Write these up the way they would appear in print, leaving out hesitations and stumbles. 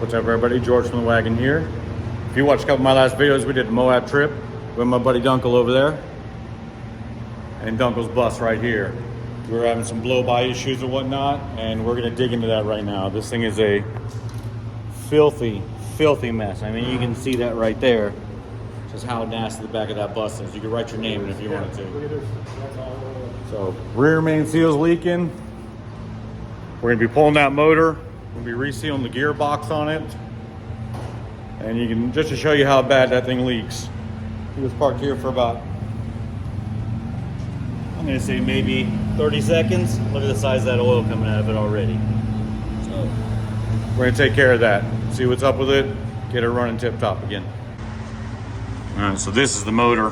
What's up, everybody? George from the wagon here. If you watched a couple of my last videos, we did the Moab trip with my buddy Dunkle over there and Dunkle's bus right here. We were having some blow-by issues and whatnot, and we're gonna dig into that right now. This thing is a filthy, filthy mess. I mean, you can see that right there. Just how nasty the back of that bus is. You could write your name in if you wanted to. So, rear main seal's leaking. We're gonna be pulling that motor. We'll be resealing the gearbox on it. And you can, just to show you how bad that thing leaks. He was parked here for about, I'm gonna say maybe 30 seconds. Look at the size of that oil coming out of it already. So we're gonna take care of that. See what's up with it, get it running tip top again. All right, so this is the motor.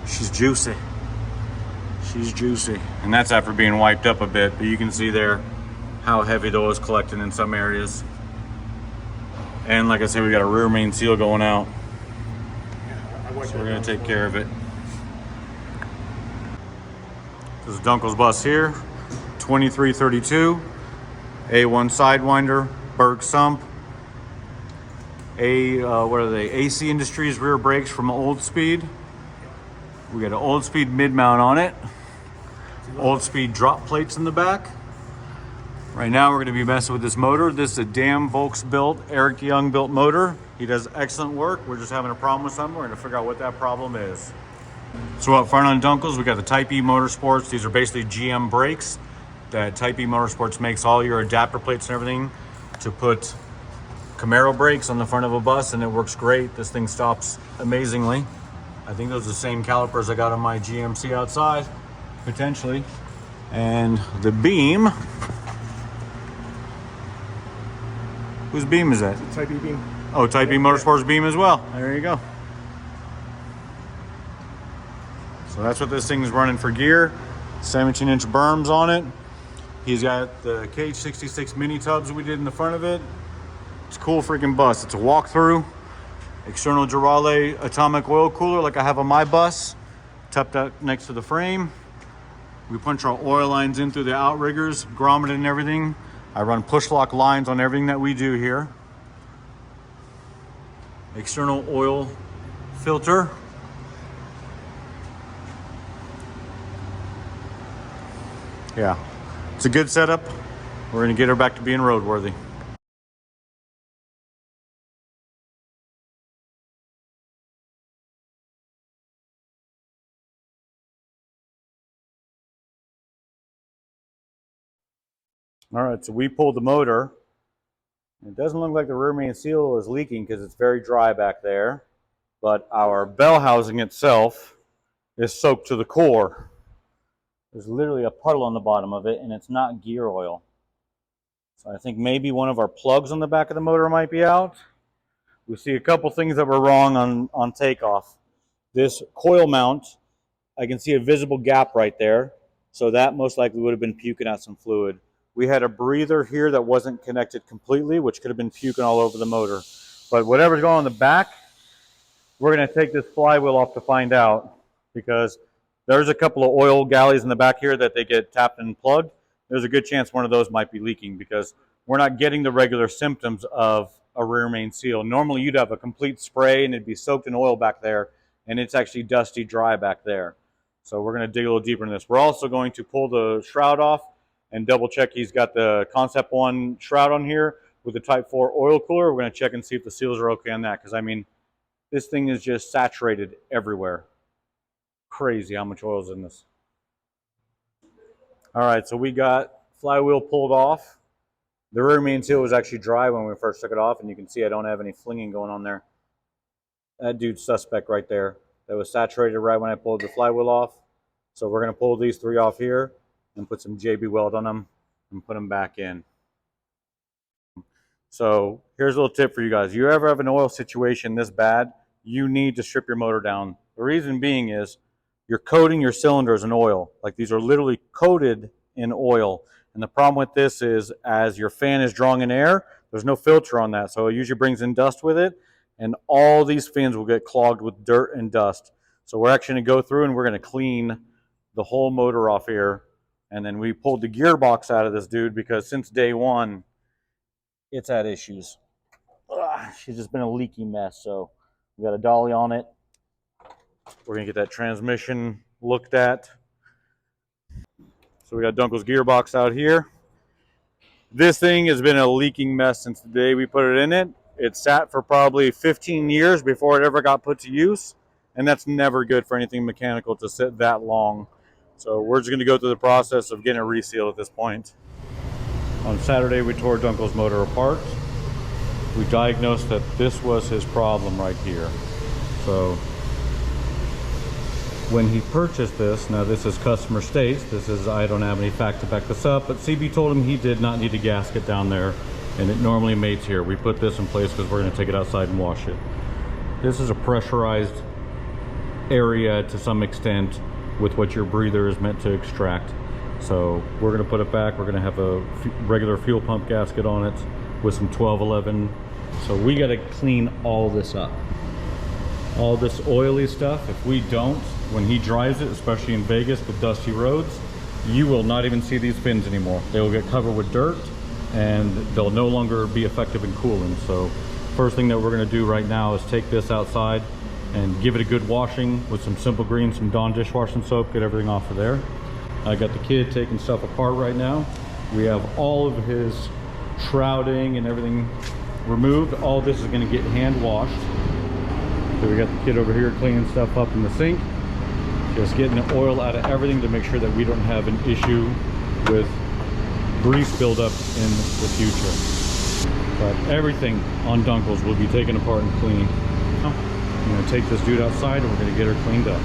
She's juicy. She's juicy. And that's after being wiped up a bit, but you can see there how heavy the oil is collecting in some areas. And like I said, we got a rear main seal going out. So we're gonna take care of it. This is Dunkle's bus here, 2332, A1 Sidewinder, Berg sump, what are they? AC Industries rear brakes from Old Speed. We got an Old Speed mid mount on it. Old Speed drop plates in the back. Right now we're going to be messing with this motor. This is a damn Volks built, Eric Young built motor. He does excellent work. We're just having a problem with something. We're going to figure out what that problem is. So up front on Dunkle's, we got the Type E Motorsports. These are basically GM brakes that Type E Motorsports makes all your adapter plates and everything to put Camaro brakes on the front of a bus, and it works great. This thing stops amazingly. I think those are the same calipers I got on my GMC outside, potentially. And the beam, whose beam is that? Type E beam. Oh, Type E Motorsports beam as well. There you go. So that's what this thing's running for gear. 17-inch berms on it. He's got the KH66 mini tubs we did in the front of it. It's a cool freaking bus. It's a walkthrough. External Durale atomic oil cooler like I have on my bus. Tucked up next to the frame. We punch our oil lines in through the outriggers, grommet and everything. I run push lock lines on everything that we do here. External oil filter. Yeah, it's a good setup. We're gonna get her back to being roadworthy. All right, so we pulled the motor. It doesn't look like the rear main seal is leaking because it's very dry back there, but our bell housing itself is soaked to the core. There's literally a puddle on the bottom of it, and it's not gear oil. So I think maybe one of our plugs on the back of the motor might be out. We see a couple things that were wrong on takeoff. This coil mount, I can see a visible gap right there, so that most likely would have been puking out some fluid. We had a breather here that wasn't connected completely, which could have been puking all over the motor. But whatever's going on in the back, we're going to take this flywheel off to find out, because there's a couple of oil galleys in the back here that they get tapped and plugged. There's a good chance one of those might be leaking because we're not getting the regular symptoms of a rear main seal. Normally you'd have a complete spray and it'd be soaked in oil back there, and it's actually dusty dry back there. So we're going to dig a little deeper into this. We're also going to pull the shroud off and double check he's got the Concept 1 shroud on here with the Type 4 oil cooler. We're going to check and see if the seals are okay on that, because I mean, this thing is just saturated everywhere. Crazy how much oil is in this. All right, so we got flywheel pulled off. The rear main seal was actually dry when we first took it off, and you can see I don't have any flinging going on there. That dude's suspect right there. That was saturated right when I pulled the flywheel off. So we're going to pull these three off here and put some JB weld on them and put them back in. So here's a little tip for you guys. If you ever have an oil situation this bad, you need to strip your motor down. The reason being is you're coating your cylinders in oil. Like, these are literally coated in oil. And the problem with this is, as your fan is drawing in air, there's no filter on that. So it usually brings in dust with it, and all these fins will get clogged with dirt and dust. So we're actually going to go through and we're going to clean the whole motor off here. And then we pulled the gearbox out of this dude because since day one, it's had issues. she's just been a leaky mess. So we got a dolly on it. We're gonna get that transmission looked at. So we got Dunkle's gearbox out here. This thing has been a leaking mess since the day we put it in it. It sat for probably 15 years before it ever got put to use, and that's never good for anything mechanical to sit that long. So we're just going to go through the process of getting it resealed at this point. On Saturday, we tore Dunkle's motor apart. We diagnosed that this was his problem right here. So when he purchased this, now this is customer states, this is, I don't have any fact to back this up, but CB told him he did not need a gasket down there, and it normally mates here. We put this in place because we're going to take it outside and wash it. This is a pressurized area to some extent with what your breather is meant to extract. So we're going to put it back. We're going to have a regular fuel pump gasket on it with some 1211. So we got to clean all this up. All this oily stuff, if we don't, when he drives it, especially in Vegas with dusty roads, you will not even see these fins anymore. They will get covered with dirt and they'll no longer be effective in cooling. So first thing that we're going to do right now is take this outside and give it a good washing with some Simple Green, some Dawn dishwashing soap, get everything off of there. I got the kid taking stuff apart right now. We have all of his shrouding and everything removed. All this is going to get hand washed. So we got the kid over here cleaning stuff up in the sink, just getting the oil out of everything to make sure that we don't have an issue with grease buildup in the future. But everything on Dunkle's will be taken apart and cleaned. I'm going to take this dude outside and we're going to get her cleaned up.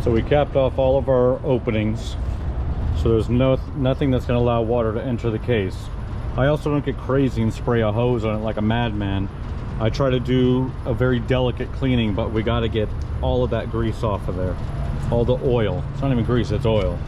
So we capped off all of our openings, so there's nothing that's going to allow water to enter the case. I also don't get crazy and spray a hose on it like a madman. I try to do a very delicate cleaning, but we got to get all of that grease off of there. All the oil. It's not even grease, it's oil.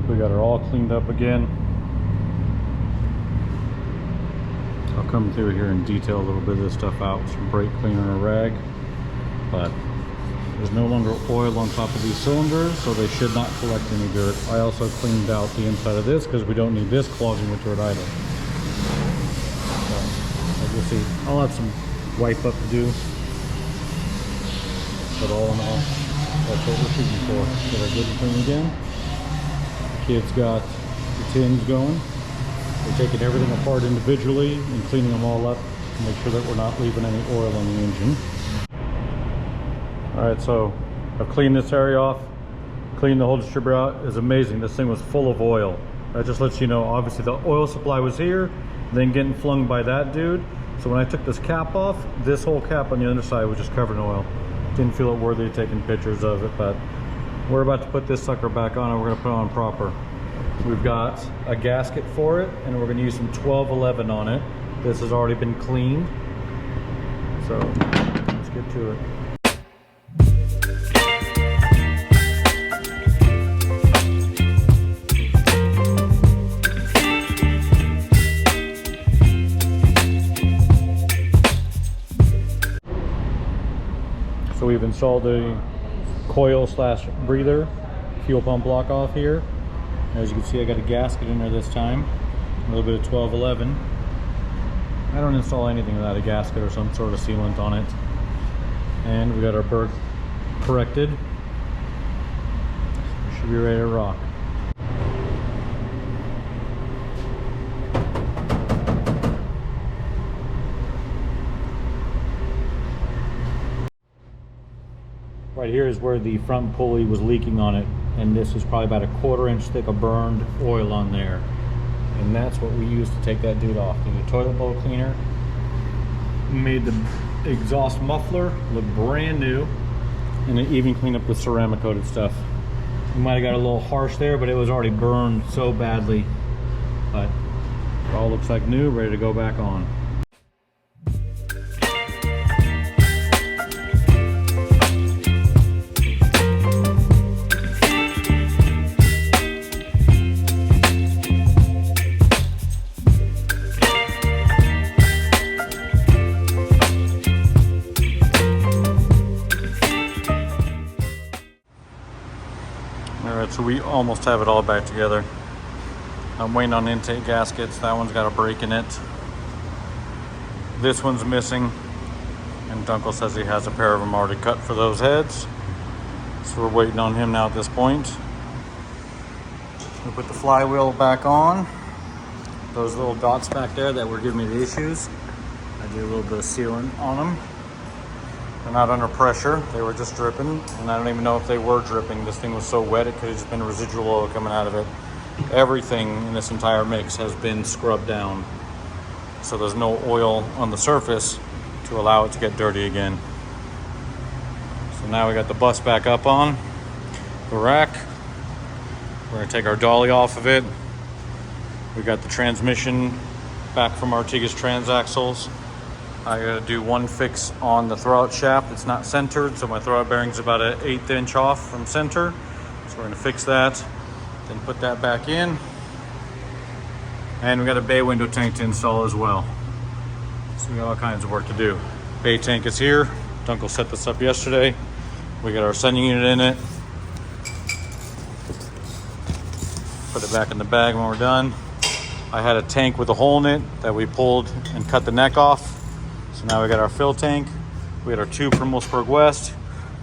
We got her all cleaned up again. I'll come through here and detail a little bit of this stuff out with some brake cleaner and a rag. But there's no longer oil on top of these cylinders, so they should not collect any dirt. I also cleaned out the inside of this because we don't need this clogging with dirt either. So, as you'll see, I'll have some wipe up to do. But all in all, that's what we're shooting for. Get our good and clean again. Kid's got the tins going. We're taking everything apart individually and cleaning them all up to make sure that we're not leaving any oil on the engine. Alright, so I've cleaned this area off, cleaned the whole distributor out. It's amazing. This thing was full of oil. That just lets you know, obviously the oil supply was here, then getting flung by that dude. So when I took this cap off, this whole cap on the other side was just covered in oil. Didn't feel it worthy of taking pictures of it, but we're about to put this sucker back on and we're going to put it on proper. We've got a gasket for it and we're going to use some 1211 on it. This has already been cleaned. So let's get to it. So we've installed a coil slash breather fuel pump block off here. As you can see, I got a gasket in there this time, a little bit of 1211. I don't install anything without a gasket or some sort of sealant on it. And we got our burr corrected. We should be ready to rock. Right here is where the front pulley was leaking on it, and this is probably about a 1/4 inch thick of burned oil on there. And that's what we used to take that dude off. The toilet bowl cleaner made the exhaust muffler look brand new, and it even cleaned up the ceramic coated stuff. We might have got a little harsh there, but it was already burned so badly. But it all looks like new, ready to go back on. Alright, so we almost have it all back together. I'm waiting on intake gaskets. That one's got a break in it. This one's missing. And Dunkle says he has a pair of them already cut for those heads. So we're waiting on him now at this point. We put the flywheel back on. Those little dots back there that were giving me the issues, I did a little bit of sealant on them. They're not under pressure, they were just dripping, and I don't even know if they were dripping. This thing was so wet it could have just been residual oil coming out of it. Everything in this entire mix has been scrubbed down, so there's no oil on the surface to allow it to get dirty again. So now we got the bus back up on the rack. We're gonna take our dolly off of it. We got the transmission back from Artigas transaxles. I gotta do one fix on the throwout shaft. It's not centered, so my throwout bearing's about an 1/8 inch off from center. So we're gonna fix that, then put that back in. And we got a bay window tank to install as well. So we got all kinds of work to do. Bay tank is here. Dunkle set this up yesterday. We got our sending unit in it. Put it back in the bag when we're done. I had a tank with a hole in it that we pulled and cut the neck off. So now we got our fill tank. We got our tube from Wolfsburg West.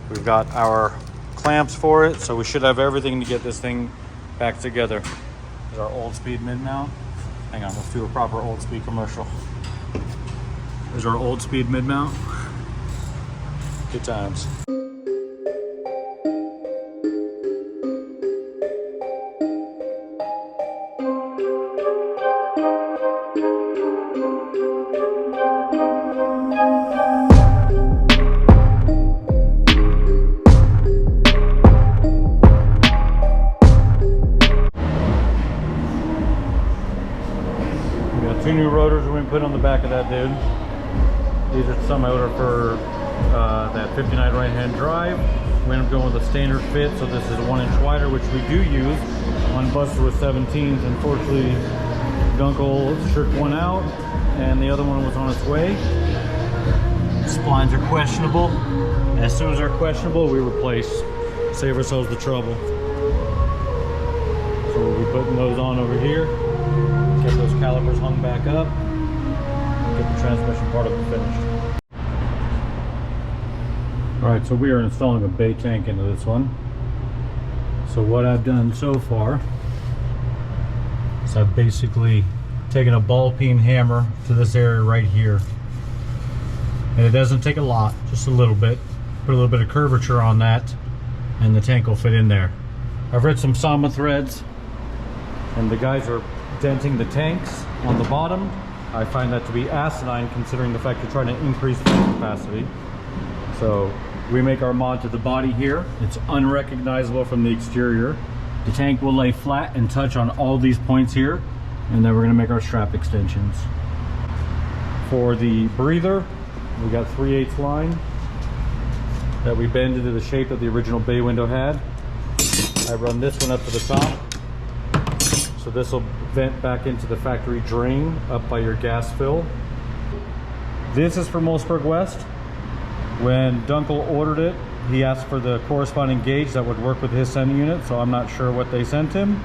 We've got our clamps for it. So we should have everything to get this thing back together. There's our old speed mid mount. Hang on, let's do a proper old speed commercial. There's our old speed mid mount. Good times. Two new rotors we're going to put on the back of that dude. These are some I ordered for that 59 right hand drive. We ended up going with a standard fit, so this is a 1 inch wider, which we do use on buses with 17s. Unfortunately, Dunkle shook one out and the other one was on its way. Splines are questionable. As soon as they're questionable, we replace. Save ourselves the trouble. So we'll be putting those on over here. Get those calipers hung back up, get the transmission part of it finished. Alright, so we are installing a bay tank into this one. So what I've done so far is I've basically taken a ball peen hammer to this area right here. And it doesn't take a lot, just a little bit. Put a little bit of curvature on that and the tank will fit in there. I've read some Sama threads and the guys are denting the tanks on the bottom. I find that to be asinine considering the fact you're trying to increase fuel capacity. So we make our mod to the body here. It's unrecognizable from the exterior. The tank will lay flat and touch on all these points here, and then we're going to make our strap extensions. For the breather, we got 3/8 line. that we bend into the shape that the original bay window had. I run this one up to the top. So this will vent back into the factory drain up by your gas fill. This is for Mossberg West. When Dunkle ordered it, he asked for the corresponding gauge that would work with his sending unit, so I'm not sure what they sent him,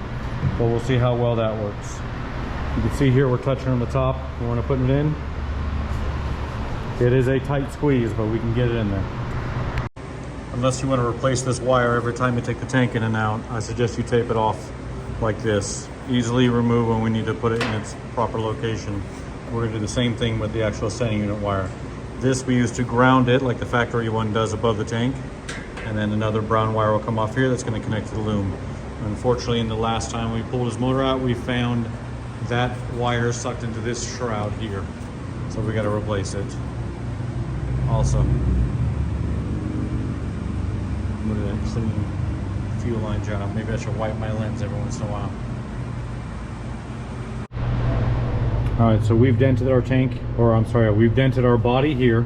but we'll see how well that works. You can see here we're touching on the top. We want to put it in. It is a tight squeeze, but we can get it in there. Unless you want to replace this wire every time you take the tank in and out, I suggest you tape it off like this. Easily remove when we need to put it in its proper location. We're going to do the same thing with the actual sending unit wire. This we use to ground it like the factory one does above the tank. And then another brown wire will come off here that's going to connect to the loom. Unfortunately, in the last time we pulled his motor out, we found that wire sucked into this shroud here. So we got to replace it. Also, look at that clean fuel line job. Maybe I should wipe my lens every once in a while. Alright, so we've dented our tank, or I'm sorry, we've dented our body here.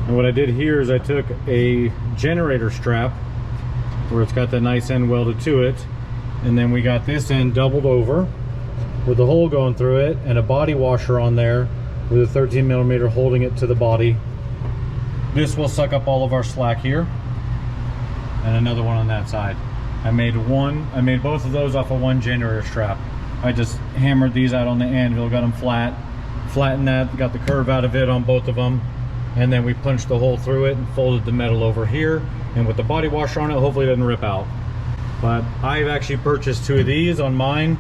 And what I did here is I took a generator strap where it's got that nice end welded to it, and then we got this end doubled over with the hole going through it and a body washer on there with a 13 millimeter holding it to the body. This will suck up all of our slack here, and another one on that side. I made both of those off of one generator strap. I just hammered these out on the anvil, got them flattened that, got the curve out of it on both of them, and then we punched the hole through it and folded the metal over here, and with the body washer on it, hopefully it doesn't rip out. But I've actually purchased 2 of these on mine,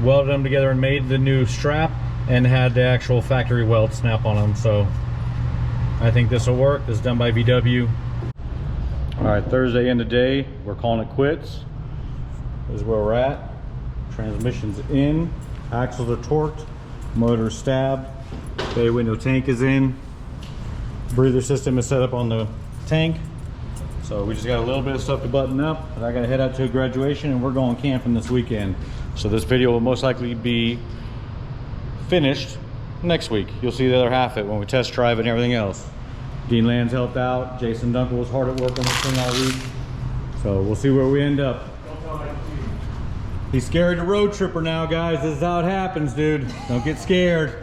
welded them together and made the new strap, and had the actual factory weld snap on them, so I think this will work. This is done by VW. All right, Thursday end of day, we're calling it quits. This is where we're at. Transmission's in, axles are torqued, motor stabbed, bay window tank is in, breather system is set up on the tank. So we just got a little bit of stuff to button up, but I gotta head out to a graduation and we're going camping this weekend. So this video will most likely be finished next week. You'll see the other half of it when we test drive and everything else. Dean Land's helped out. Jason Dunkle was hard at work on this thing all week. So we'll see where we end up. He's scared to road tripper now, guys. This is how it happens, dude. Don't get scared.